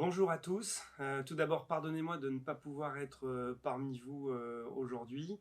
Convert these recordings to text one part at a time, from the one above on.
Bonjour à tous. Tout d'abord, pardonnez-moi de ne pas pouvoir être parmi vous aujourd'hui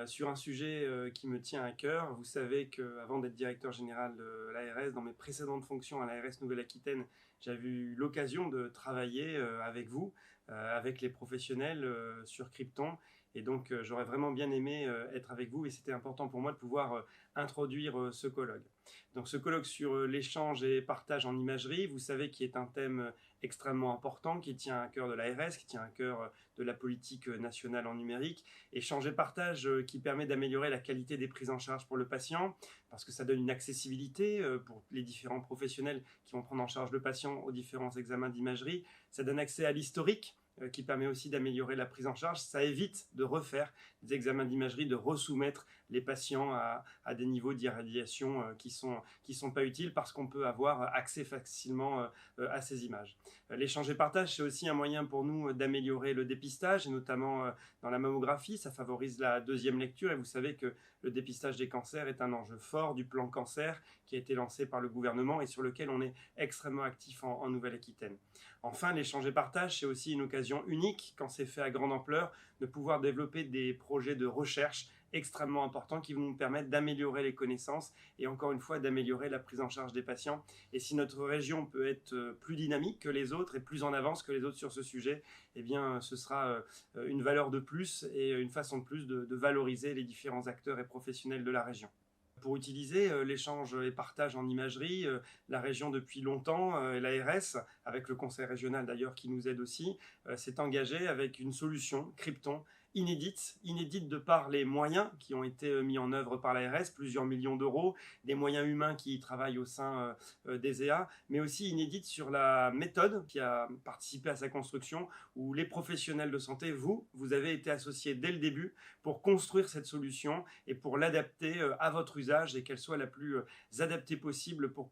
sur un sujet qui me tient à cœur. Vous savez qu'avant d'être directeur général de l'ARS, dans mes précédentes fonctions à l'ARS Nouvelle-Aquitaine, j'avais eu l'occasion de travailler avec vous, avec les professionnels sur Krypton. Et donc, j'aurais vraiment bien aimé être avec vous et c'était important pour moi de pouvoir introduire ce colloque. Donc, ce colloque sur l'échange et partage en imagerie, vous savez, qui est un thème extrêmement important, qui tient à cœur de l'ARS, qui tient à cœur de la politique nationale en numérique. Échange et partage qui permet d'améliorer la qualité des prises en charge pour le patient, parce que ça donne une accessibilité pour les différents professionnels qui vont prendre en charge le patient aux différents examens d'imagerie. Ça donne accès à l'historique, qui permet aussi d'améliorer la prise en charge. Ça évite de refaire des examens d'imagerie, de resoumettre les patients à des niveaux d'irradiation qui sont pas utiles parce qu'on peut avoir accès facilement à ces images. L'échange et partage, c'est aussi un moyen pour nous d'améliorer le dépistage, et notamment dans la mammographie. Ça favorise la deuxième lecture et vous savez que le dépistage des cancers est un enjeu fort du plan cancer qui a été lancé par le gouvernement et sur lequel on est extrêmement actif en Nouvelle-Aquitaine. Enfin, l'échange et partage, c'est aussi une occasion unique, quand c'est fait à grande ampleur, de pouvoir développer des projets de recherche extrêmement importants qui vont nous permettre d'améliorer les connaissances et encore une fois d'améliorer la prise en charge des patients. Et si notre région peut être plus dynamique que les autres et plus en avance que les autres sur ce sujet, eh bien ce sera une valeur de plus et une façon de plus de valoriser les différents acteurs et professionnels de la région. Pour utiliser l'échange et partage en imagerie, la région depuis longtemps, l'ARS, avec le conseil régional d'ailleurs qui nous aide aussi, s'est engagée avec une solution, Krypton, inédite de par les moyens qui ont été mis en œuvre par l'ARS, plusieurs millions d'euros, des moyens humains qui y travaillent au sein des EA, mais aussi inédite sur la méthode qui a participé à sa construction, où les professionnels de santé, vous avez été associés dès le début pour construire cette solution et pour l'adapter à votre usage et qu'elle soit la plus adaptée possible pour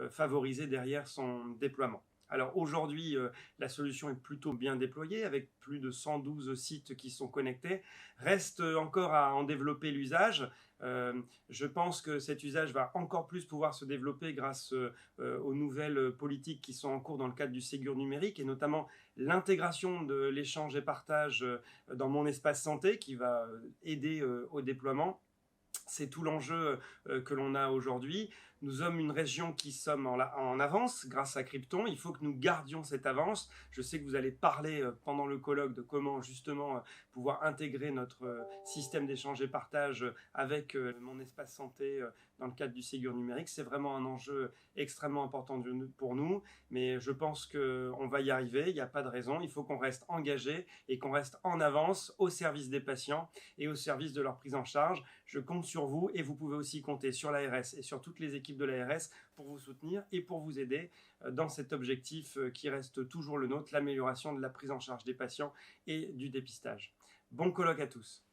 favoriser derrière son déploiement. Alors aujourd'hui, la solution est plutôt bien déployée avec plus de 112 sites qui sont connectés. Reste encore à en développer l'usage. Je pense que cet usage va encore plus pouvoir se développer grâce aux nouvelles politiques qui sont en cours dans le cadre du Ségur numérique et notamment l'intégration de l'échange et partage dans mon espace santé qui va aider au déploiement. C'est tout l'enjeu que l'on a aujourd'hui. Nous sommes une région qui sommes en avance grâce à Krypton. Il faut que nous gardions cette avance. Je sais que vous allez parler pendant le colloque de comment justement pouvoir intégrer notre système d'échange et partage avec mon espace santé dans le cadre du Ségur numérique. C'est vraiment un enjeu extrêmement important pour nous, mais je pense qu'on va y arriver. Il n'y a pas de raison. Il faut qu'on reste engagé et qu'on reste en avance au service des patients et au service de leur prise en charge. Je compte sur vous et vous pouvez aussi compter sur l'ARS et sur toutes les équipes de l'ARS pour vous soutenir et pour vous aider dans cet objectif qui reste toujours le nôtre, l'amélioration de la prise en charge des patients et du dépistage. Bon colloque à tous.